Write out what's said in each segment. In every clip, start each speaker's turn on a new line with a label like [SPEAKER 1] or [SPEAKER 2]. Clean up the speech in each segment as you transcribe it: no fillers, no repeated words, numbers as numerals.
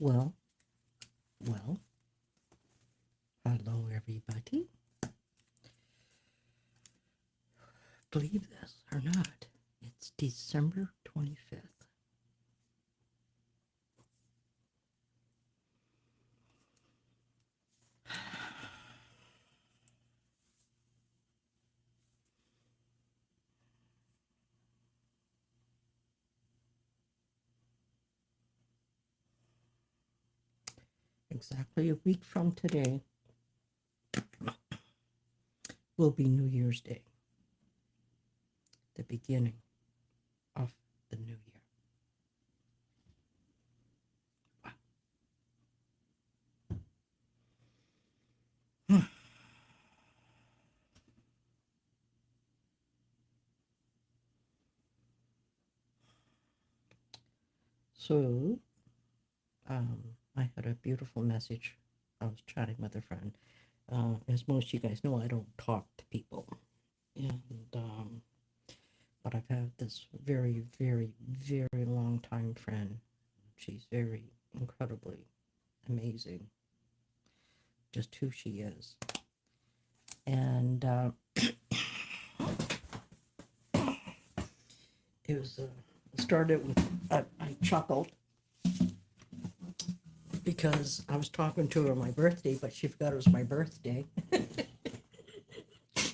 [SPEAKER 1] Well, well, hello everybody. Believe this or not, it's December 25th. Exactly a week from today will be New Year's Day, the beginning of the new year. Wow. So, I had a beautiful message. I was chatting with a friend. As most of you guys know, I don't talk to people. And, but I've had this very, very, very long time friend. She's very incredibly amazing, just who she is. And it was started with I chuckled because I was talking to her on my birthday, but she forgot it was my birthday.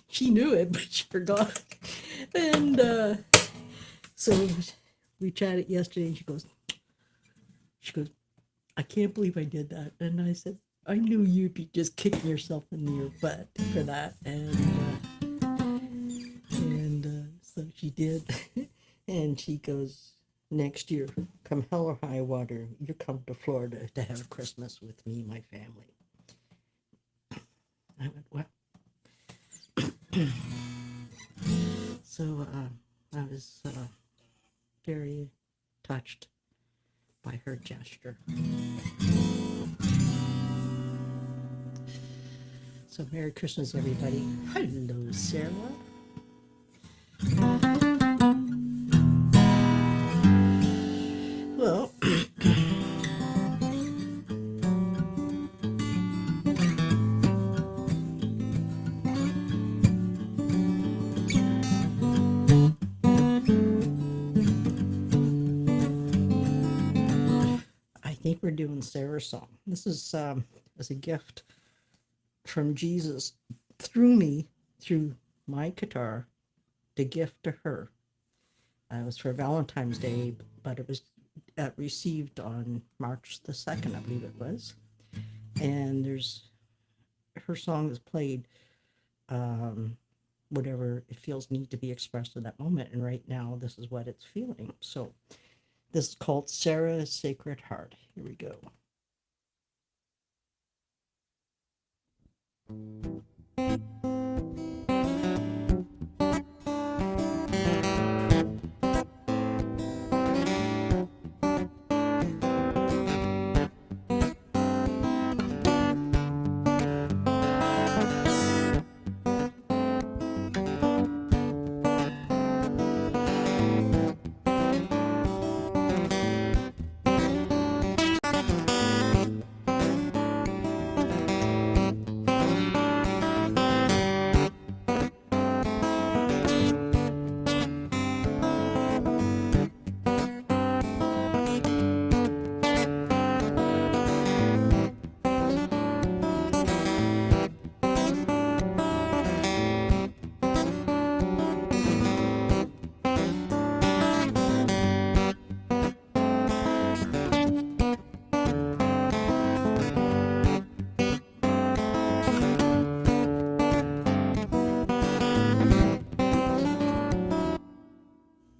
[SPEAKER 1] She knew it, but she forgot. And so we chatted yesterday, and she goes, I can't believe I did that. And I said, I knew you'd be just kicking yourself in your butt for that. And so she did. And she goes, next year, come hell or high water, you come to Florida to have Christmas with me and my family. I went, what? So I was very touched by her gesture. So Merry Christmas, everybody. Hello, Sarah. Well, I think we're doing Sarah's song. This is as a gift from Jesus through me, through my guitar, to gift to her. It was for Valentine's Day, but it was received on March the 2nd, I believe it was. And her song is played whatever it feels need to be expressed in that moment. And right now, this is what it's feeling. So this is called Sarah's Sacred Heart. Here we go.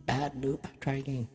[SPEAKER 1] Bad loop. Try again.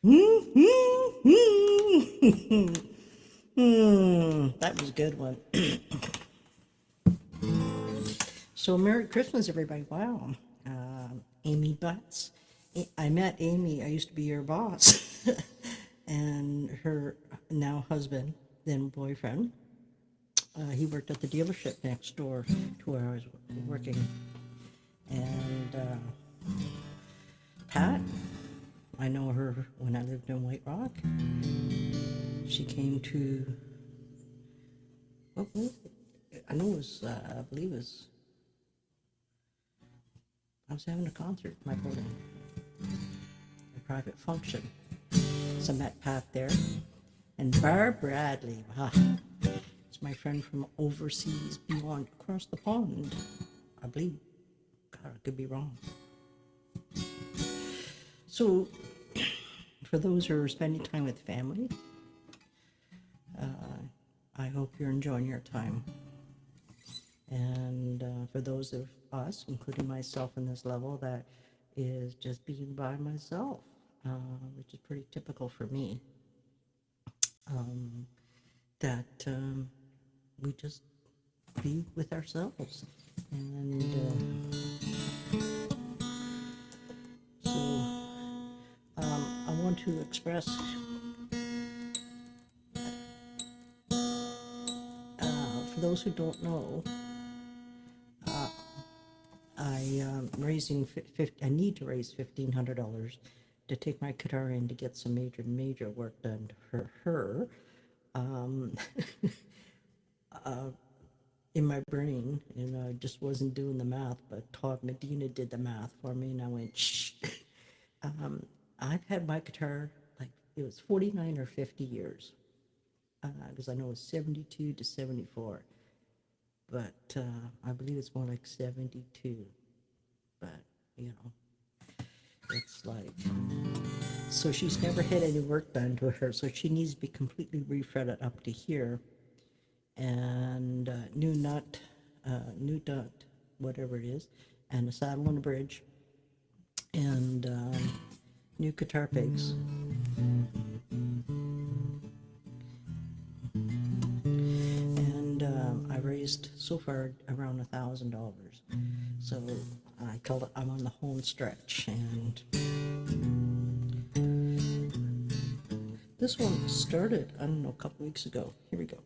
[SPEAKER 1] That was a good one. So Merry Christmas, everybody. Wow. Amy Butts. I met Amy. I used to be her boss. And her now husband, then boyfriend, he worked at the dealership next door to where I was working. And Pat, I know her when I lived in White Rock. She came to, what was it? I know it was, I believe it was, I was having a concert in my building, a private function. So I met Pat there. And Barb Bradley, wow, it's my friend from overseas, beyond, across the pond, I believe. God, I could be wrong. So, for those who are spending time with family, I hope you're enjoying your time. And for those of us, including myself in this level, that is just being by myself, which is pretty typical for me, that we just be with ourselves. And so I want to express, for those who don't know, I need to raise $1,500 to take my guitar in to get some major work done for her. In my brain, and I just wasn't doing the math, but Todd Medina did the math for me, and I went, shh. I've had my guitar, like, it was 49 or 50 years, because I know it's 72 to 74, but I believe it's more like 72, but, you know, it's like, so she's never had any work done to her, so she needs to be completely refretted up to here, and new nut, whatever it is, and a saddle and a bridge, and new guitar picks. And I raised so far around $1,000. So I call it, I'm on the home stretch. And this one started, I don't know, a couple weeks ago. Here we go.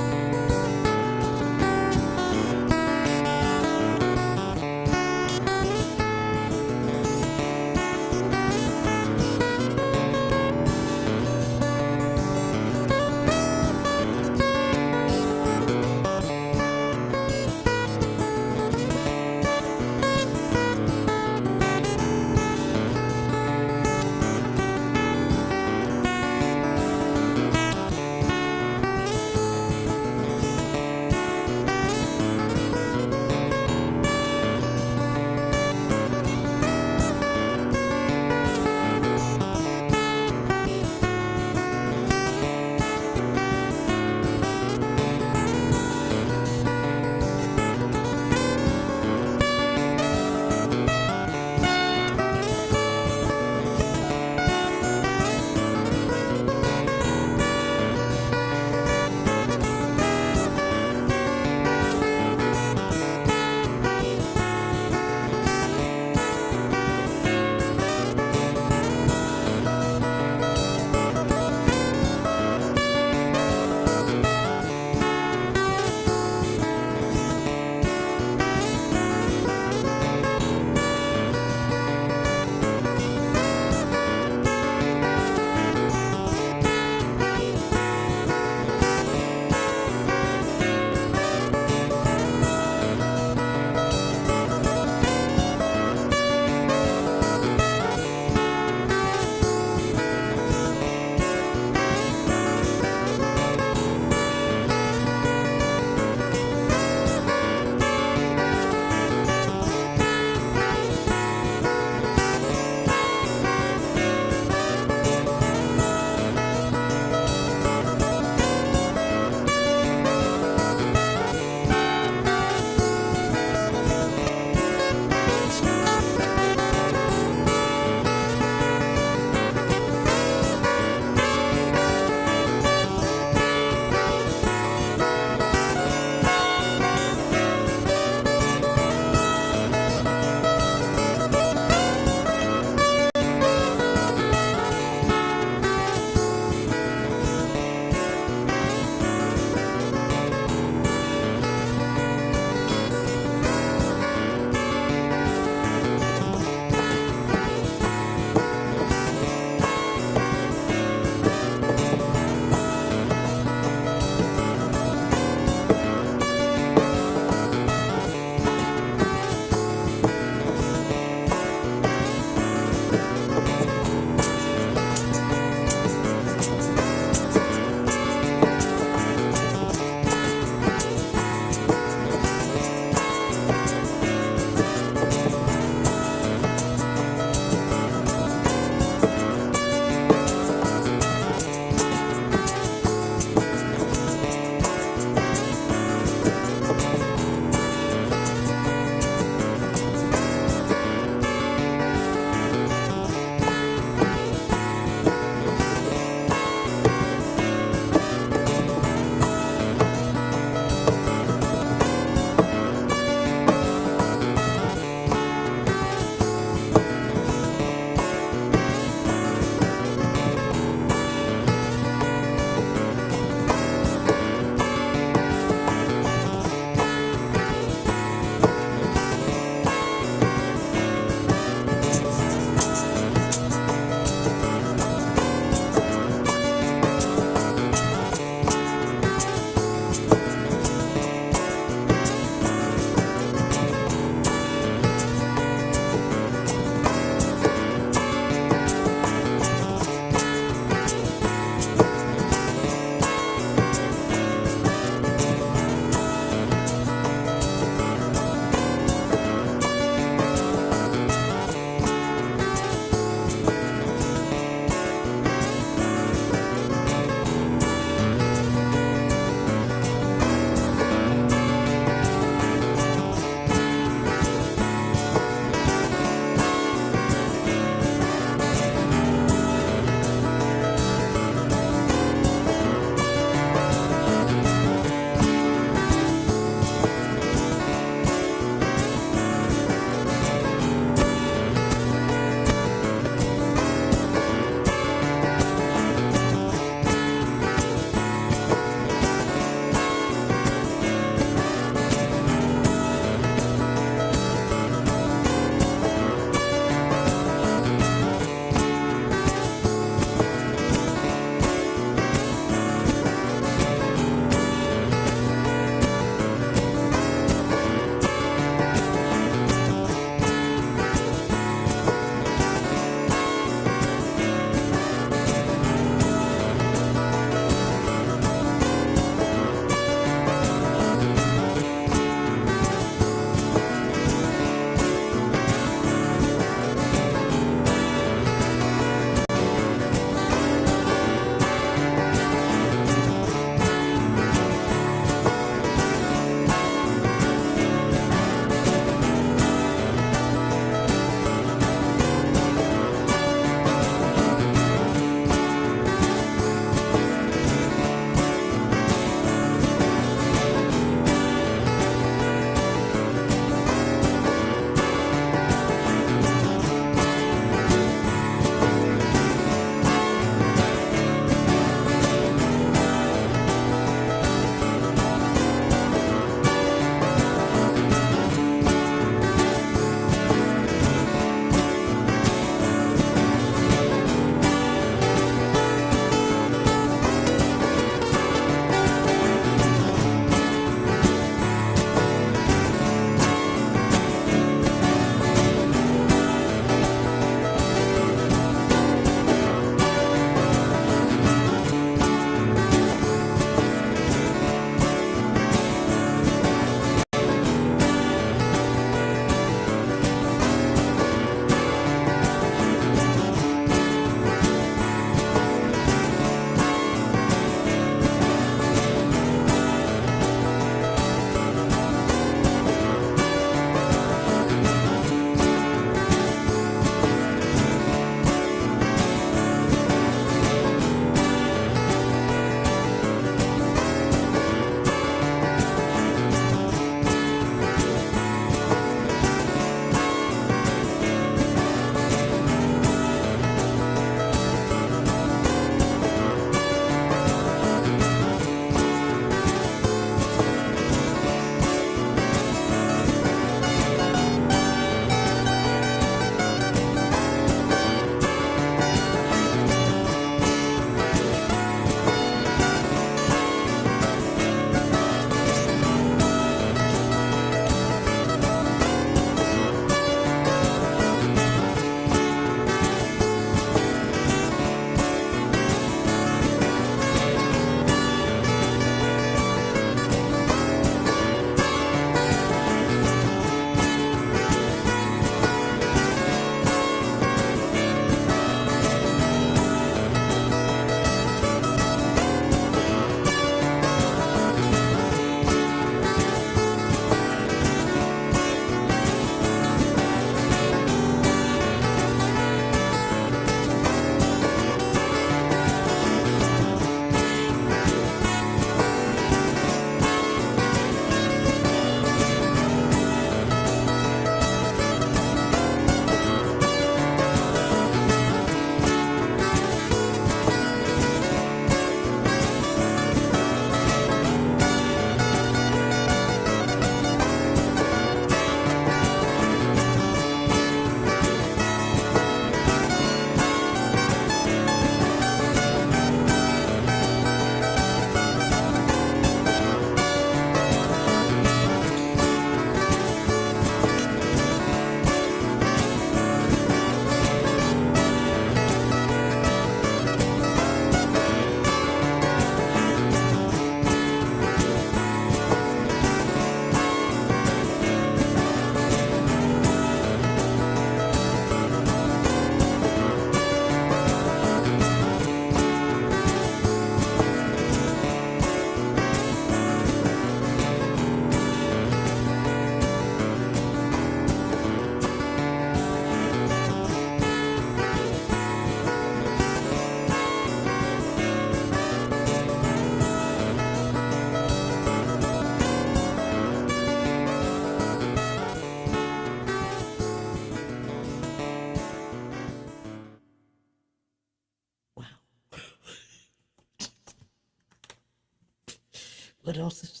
[SPEAKER 1] what else is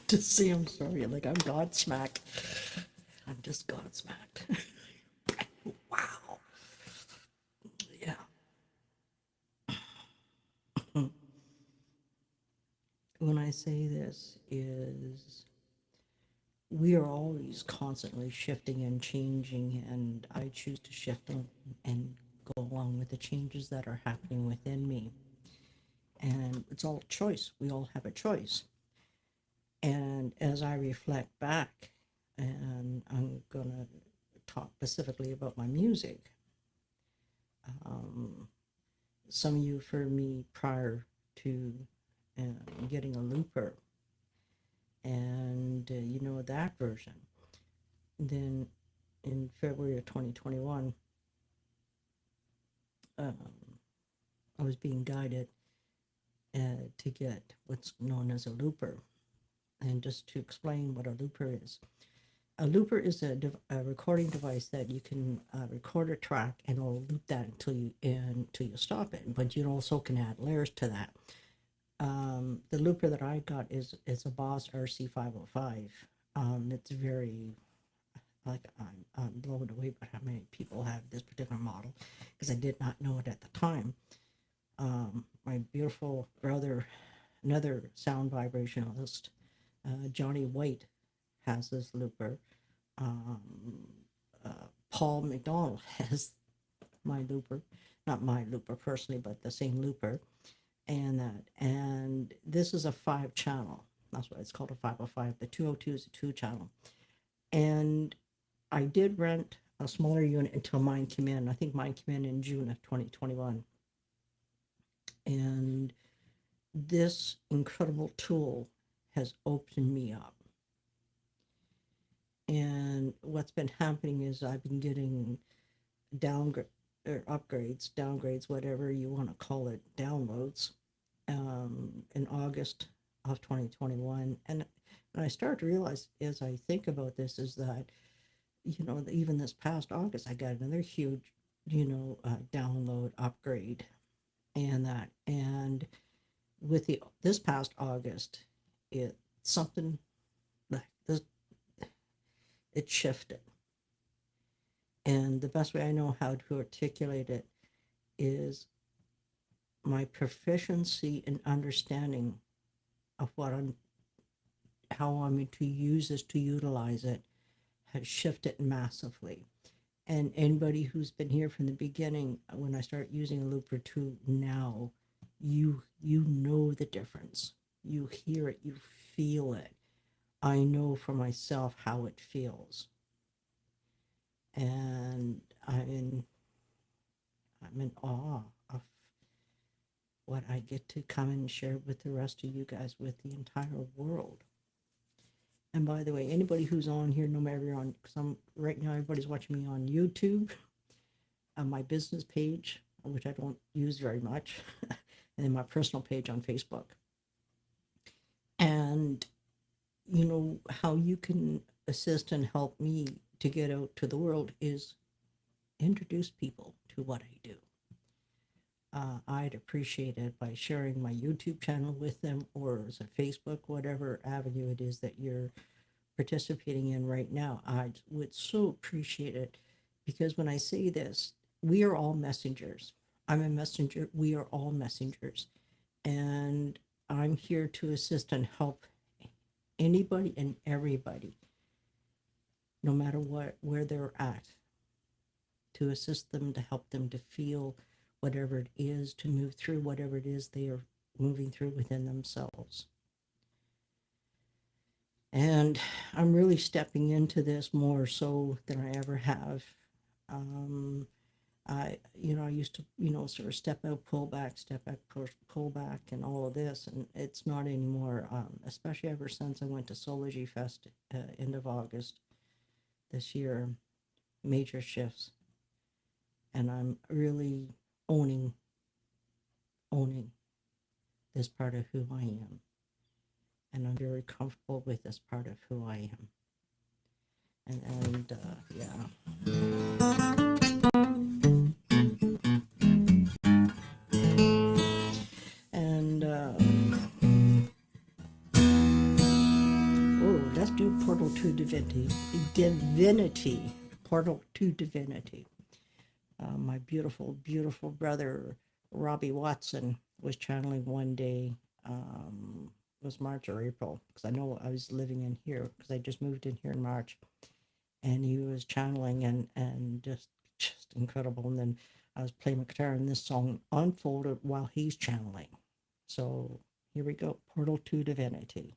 [SPEAKER 1] to say? I'm sorry. Like, I'm godsmacked. I'm just godsmacked. Wow. Yeah. When I say this is we are always constantly shifting and changing, and I choose to shift and go along with the changes that are happening within me. And it's all a choice. We all have a choice. And as I reflect back, and I'm going to talk specifically about my music, some of you have heard me prior to getting a looper, and you know that version. Then in February of 2021, I was being guided to get what's known as a looper. And just to explain what a looper is a recording device that you can record a track and it'll loop that until you stop it. But you also can add layers to that. The looper that I got is a Boss RC505. It's very like I'm blown away by how many people have this particular model because I did not know it at the time. My beautiful brother, another sound vibrationalist, Johnny White, has this looper. Paul McDonald has my looper, not my looper personally, but the same looper, and this is a 5-channel. That's why it's called a 505. The 202 is a 2-channel, and I did rent a smaller unit until mine came in. I think mine came in June of 2021, and this incredible tool has opened me up. And what's been happening is I've been getting downgrades, whatever you want to call it, downloads, in August of 2021. And I start to realize as I think about this is that, you know, even this past August, I got another huge, download upgrade and with this past August, something like this, it shifted. And the best way I know how to articulate it is my proficiency in understanding of how I'm to use this, to utilize it, has shifted massively. And anybody who's been here from the beginning, when I start using a looper to now, you know the difference. You hear it, you feel it. I know for myself how it feels. And I'm in awe of what I get to come and share with the rest of you guys, with the entire world. And by the way, anybody who's on here, no matter you're on, because right now everybody's watching me on YouTube, on my business page, which I don't use very much, and then my personal page on Facebook. And you know how you can assist and help me to get out to the world is introduce people to what I do. I'd appreciate it by sharing my YouTube channel with them, or as a Facebook, whatever avenue it is that you're participating in right now. I would so appreciate it, because when I say this, we are all messengers. I'm a messenger. We are all messengers. And I'm here to assist and help anybody and everybody, no matter where they're at, to assist them, to help them to feel whatever it is, to move through whatever it is they are moving through within themselves. And I'm really stepping into this more so than I ever have. I used to, sort of step out, pull back, pull back, and all of this, and it's not anymore. Especially ever since I went to Soulful Fest end of August this year, major shifts, and I'm really owning this part of who I am, and I'm very comfortable with this part of who I am, and yeah. And let's do Portal to Divinity. Divinity. Portal to Divinity. My beautiful, beautiful brother, Robbie Watson, was channeling one day. It was March or April, because I know I was living in here, because I just moved in here in March. And he was channeling and just incredible. And then I was playing my guitar, and this song unfolded while he's channeling. So here we go, Portal to Divinity.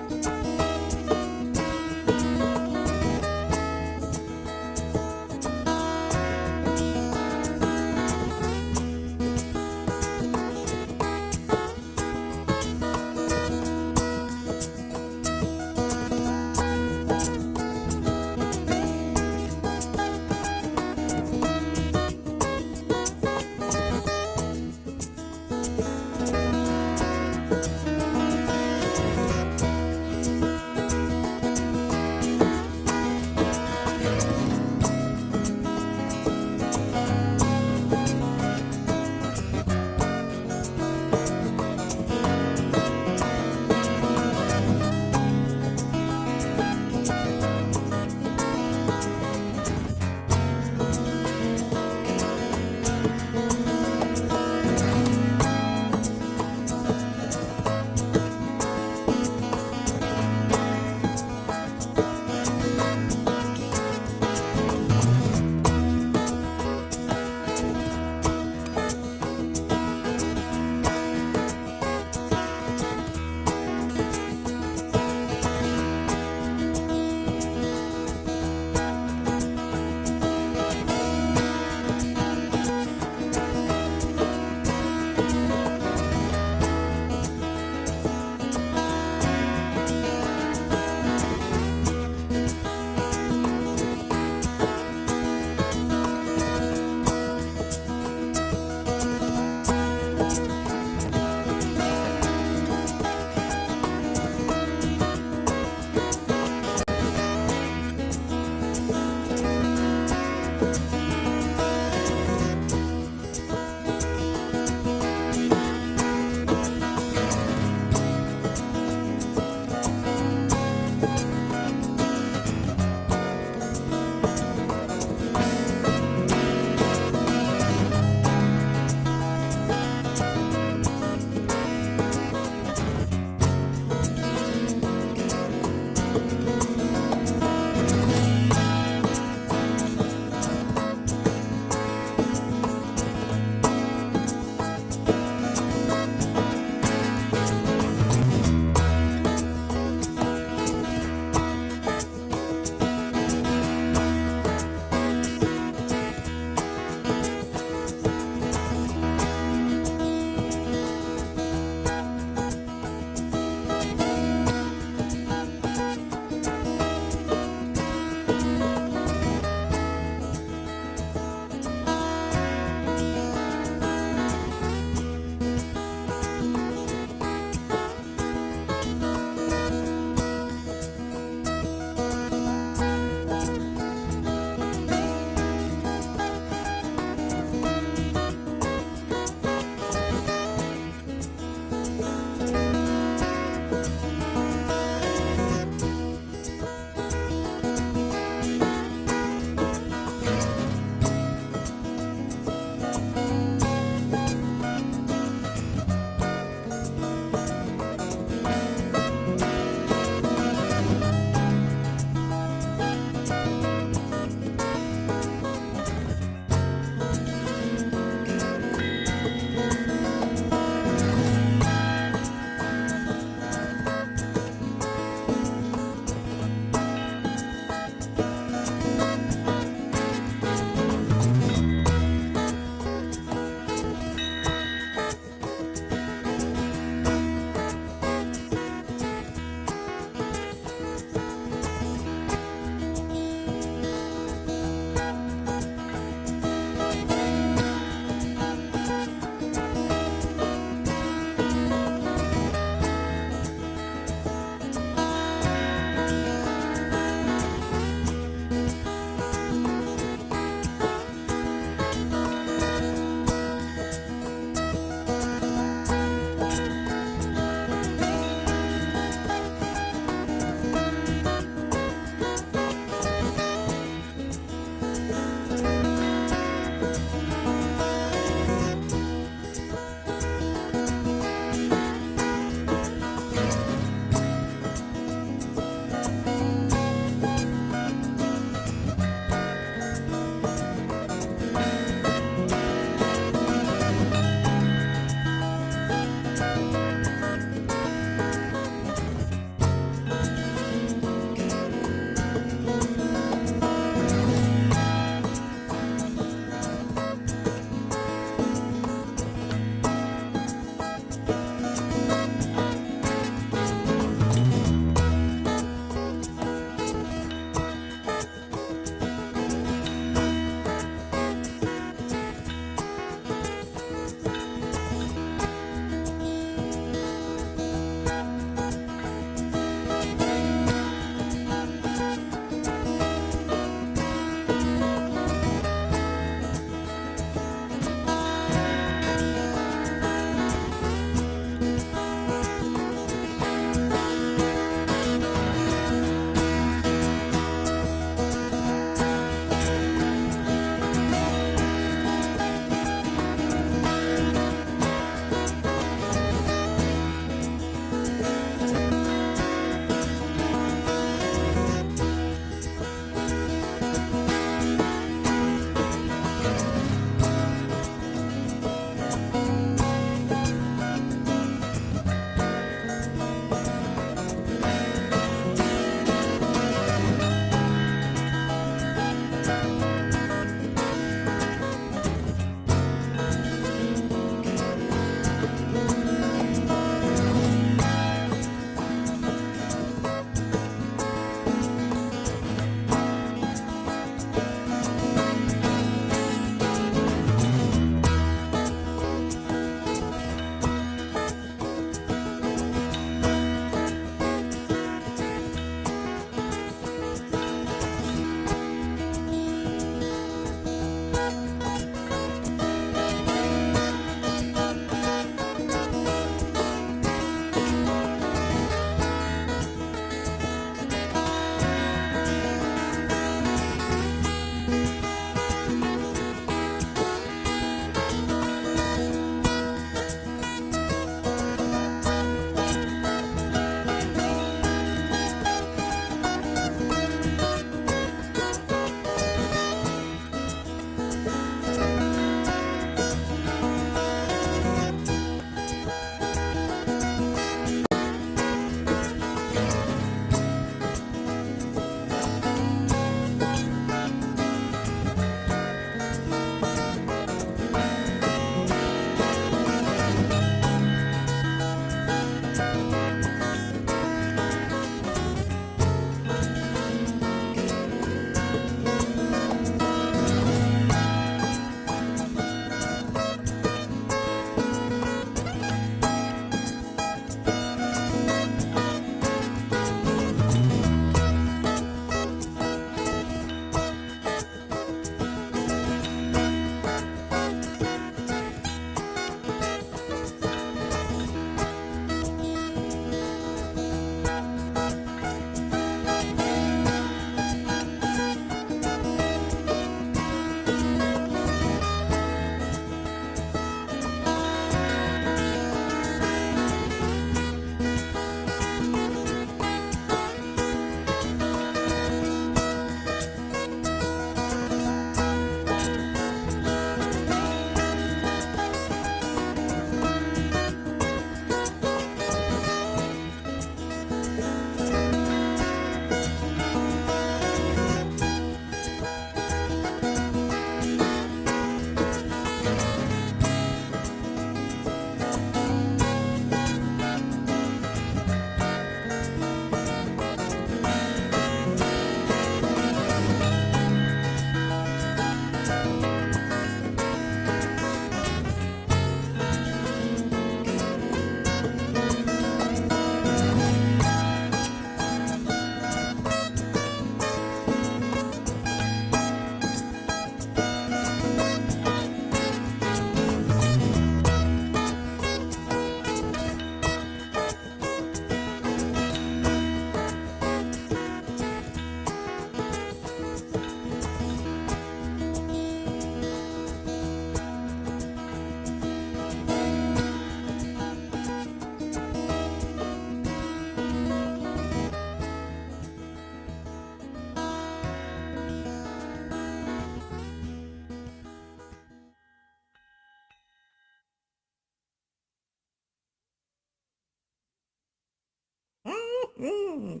[SPEAKER 1] Mm.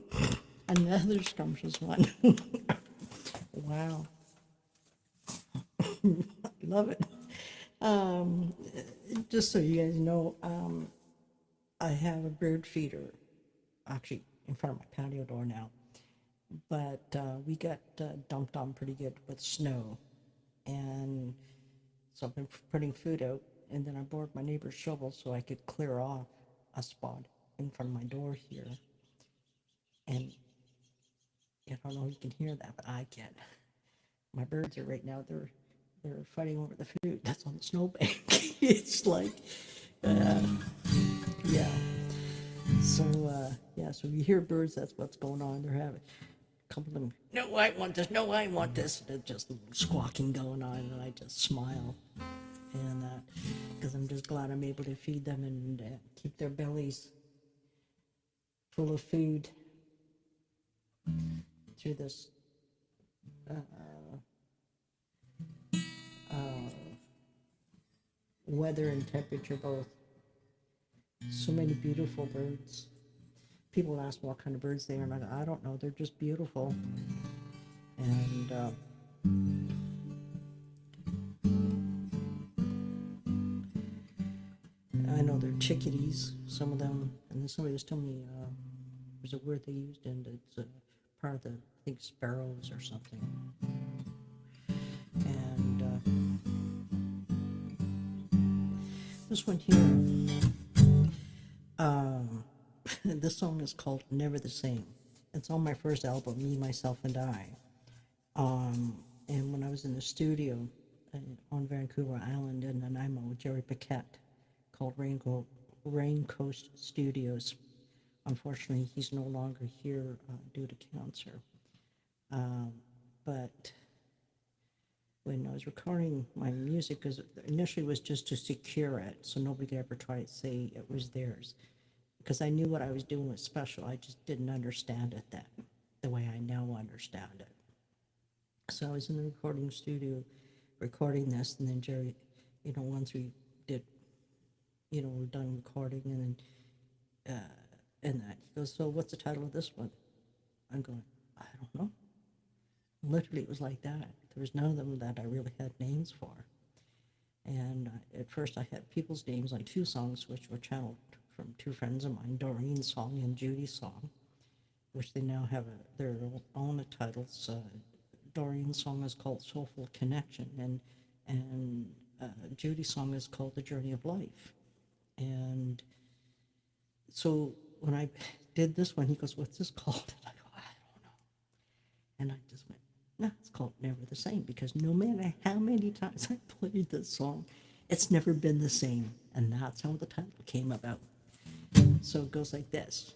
[SPEAKER 1] Another scrumptious one. Wow, love it. Um, just so you guys know, I have a bird feeder actually in front of my patio door now, but we got dumped on pretty good with snow, and so I've been putting food out, and then I borrowed my neighbor's shovel so I could clear off a spot in front of my door here, and I don't know if you can hear that, but I can. My birds are right now, they're fighting over the food that's on the snowbank. It's like, uh, yeah. So yeah, so you hear birds, that's what's going on. They're having a couple of them, no, I want this, no, I want this. They're just squawking going on, and I just smile. And because I'm just glad I'm able to feed them and keep their bellies full of food through this weather and temperature both. So many beautiful birds. People ask what kind of birds they are, and I don't know. They're just beautiful. And I know they're chickadees, some of them. And then somebody was telling me there's a word they used, and it's part of the, I think, sparrows or something. And this one here, this song is called Never the Same. It's on my first album, Me, Myself, and I. And when I was in the studio on Vancouver Island in Nanaimo with Jerry Paquette, called Rain Coast Studios. Unfortunately, he's no longer here due to cancer. But when I was recording my music, because initially it was just to secure it, so nobody could ever try to say it was theirs. Because I knew what I was doing was special, I just didn't understand it then, the way I now understand it. So I was in the recording studio recording this, and then Jerry, once we did, we're done recording, and then, and that, he goes, so what's the title of this one? I'm going, I don't know. Literally, it was like that. There was none of them that I really had names for. And at first I had people's names on two songs, which were channeled from two friends of mine, Doreen's song and Judy's song, which they now have their own titles. Doreen's song is called Soulful Connection, and Judy's song is called The Journey of Life. And so when I did this one, he goes, what's this called? And I go, I don't know. And I just went, no, it's called Never the Same, because no matter how many times I played this song, it's never been the same. And that's how the title came about. So it goes like this.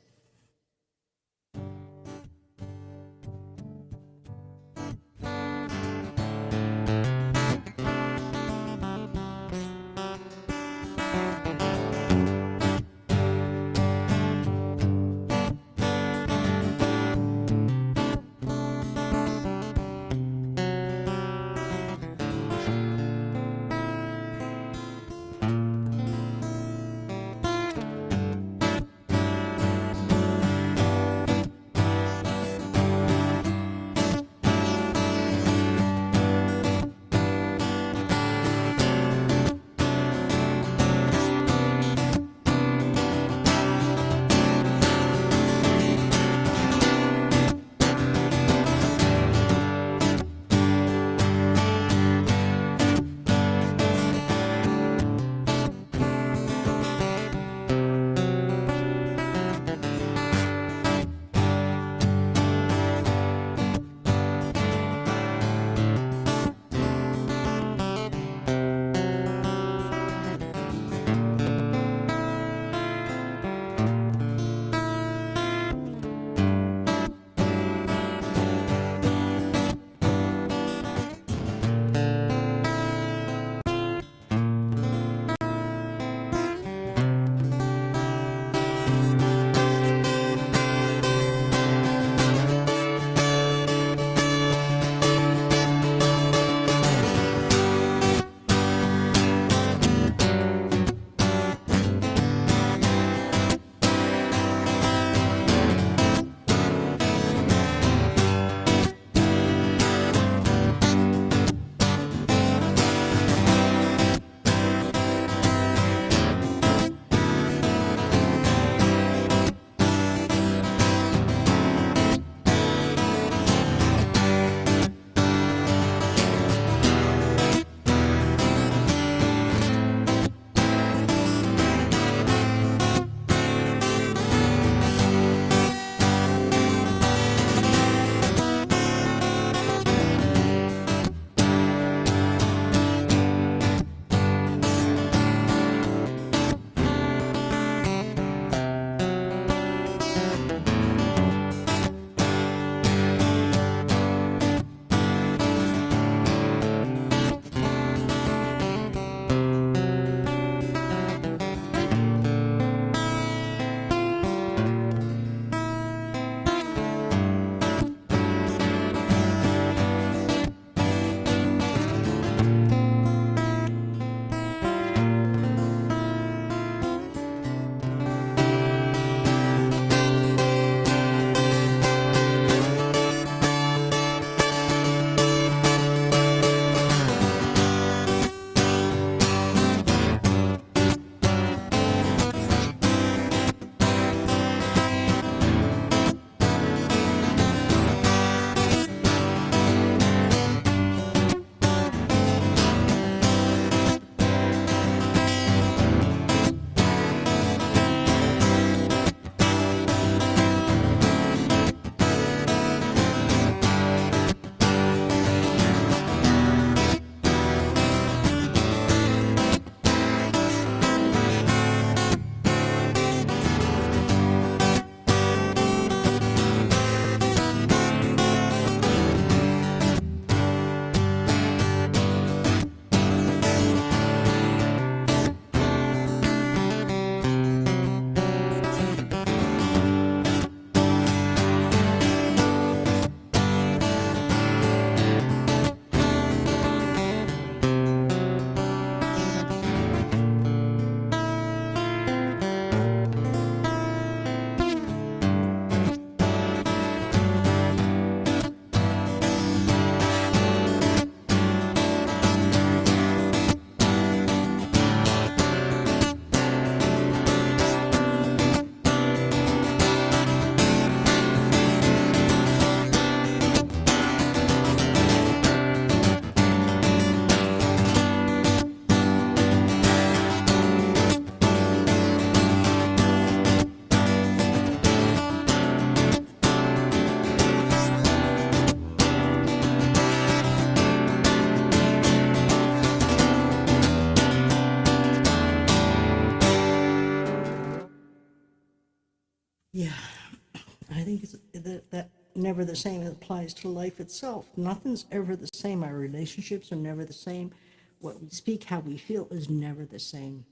[SPEAKER 1] I think that never the same applies to life itself. Nothing's ever the same. Our relationships are never the same. What we speak, how we feel is never the same.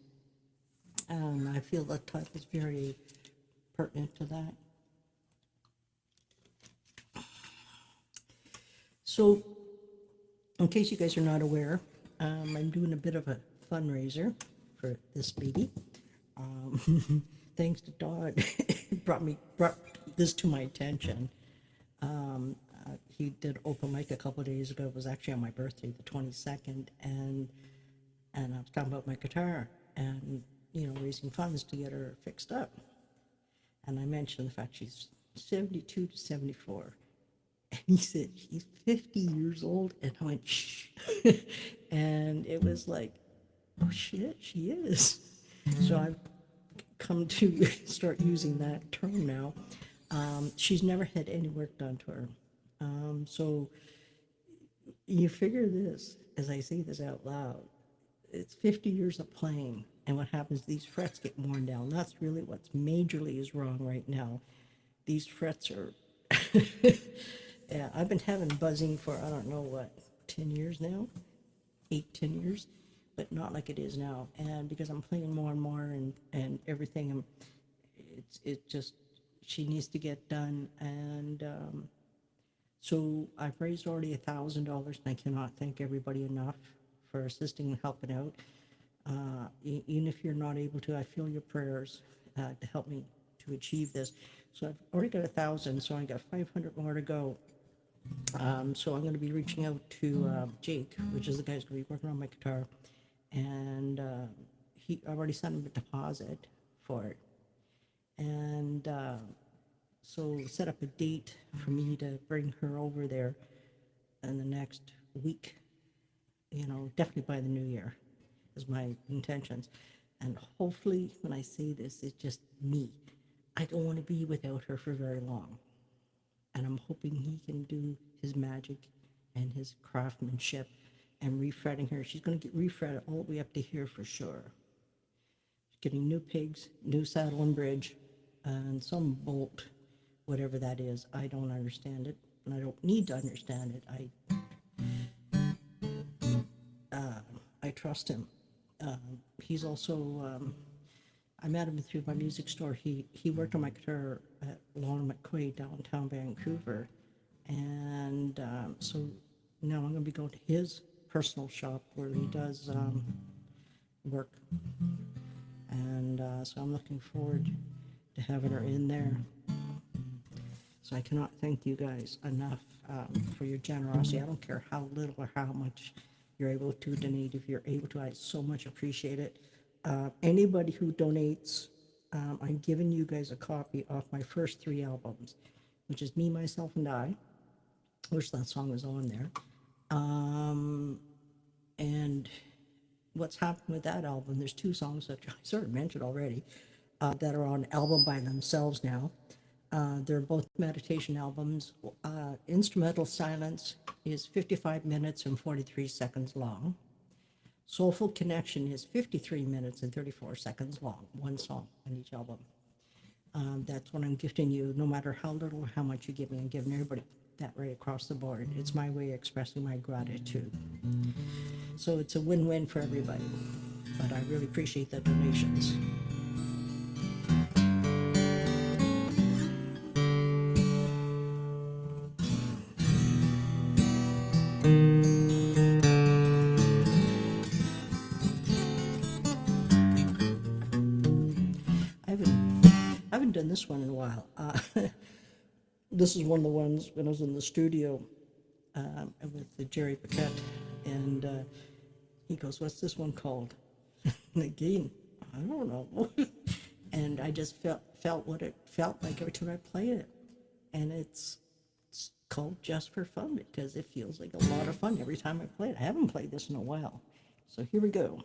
[SPEAKER 1] And I feel that title is very pertinent to that. So, in case you guys are not aware, I'm doing a bit of a fundraiser for this baby. Thanks to Dodd, brought this to my attention. He did open mic a couple of days ago. It was actually on my birthday, the 22nd, and I was talking about my guitar and raising funds to get her fixed up. And I mentioned the fact she's 72 to 74. And he said, she's 50 years old. And I went, shh. And it was like, oh shit, she is. So I've come to start using that term now. She's never had any work done to her. So you figure this, as I say this out loud, it's 50 years of playing. And what happens, these frets get worn down. That's really what's majorly is wrong right now. These frets are, yeah, I've been having buzzing for, I don't know what, 10 years now? 8, 10 years, but not like it is now. And because I'm playing more and more and everything, it's just, she needs to get done. And so I've raised already $1,000, and I cannot thank everybody enough for assisting and helping out. Even if you're not able to, I feel your prayers to help me to achieve this. So I've already got 1,000, so I got 500 more to go. So I'm going to be reaching out to Jake, which is the guy who's going to be working on my guitar, and he already sent him a deposit for it, and so set up a date for me to bring her over there in the next week. Definitely by the new year is my intentions, and hopefully when I say this, it's just me. I don't want to be without her for very long. And I'm hoping he can do his magic and his craftsmanship and refretting her. She's going to get refretted all the way up to here for sure. Getting new pigs, new saddle and bridge, and some bolt, whatever that is. I don't understand it, and I don't need to understand it. I trust him. He's also, I met him through my music store. He worked on my guitar at Long McQuaid, downtown Vancouver. And so now I'm going to be going to his personal shop where he does work. And so I'm looking forward to having her in there. So I cannot thank you guys enough for your generosity. I don't care how little or how much you're able to donate. If you're able to, I so much appreciate it. Anybody who donates, I'm giving you guys a copy of my first 3 albums, which is Me, Myself, and I, which that song is on there. And what's happened with that album, there's 2 songs that I sort of mentioned already that are on album by themselves now. They're both meditation albums. Instrumental Silence is 55 minutes and 43 seconds long. Soulful Connection is 53 minutes and 34 seconds long, 1 song on each album. That's what I'm gifting you, no matter how little or how much you give me. I'm giving everybody that right across the board. It's my way of expressing my gratitude. So it's a win-win for everybody, but I really appreciate the donations. I haven't done this one in a while. This is one of the ones when I was in the studio with the Jerry Paquette, and he goes, "What's this one called?" And again, I don't know. And I just felt what it felt like every time I played it, and it's called Just for Fun because it feels like a lot of fun every time I play it. I haven't played this in a while, so here we go.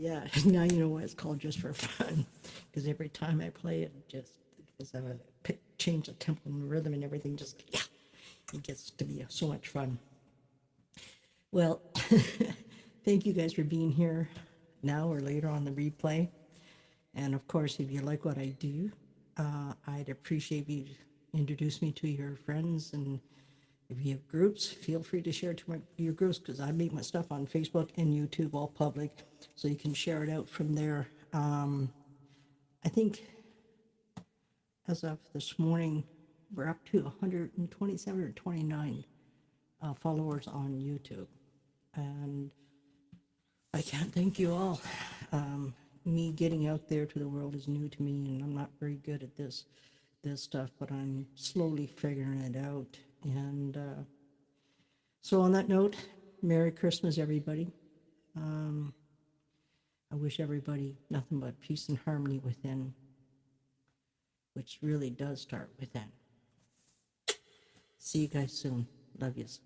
[SPEAKER 1] Yeah, now you know why it's called Just for Fun. Because every time I play it, just because I change the tempo and the rhythm and everything, just, yeah, it gets to be so much fun. Well, thank you guys for being here now or later on the replay. And of course, if you like what I do, I'd appreciate if you introduce me to your friends. And if you have groups, feel free to share to your groups because I make my stuff on Facebook and YouTube all public, so you can share it out from there. I think as of this morning, we're up to 127 or 29 followers on YouTube. And I can't thank you all. Me getting out there to the world is new to me, and I'm not very good at this stuff, but I'm slowly figuring it out. And so, on that note, Merry Christmas, everybody. I wish everybody nothing but peace and harmony within, which really does start within. See you guys soon. Love yous.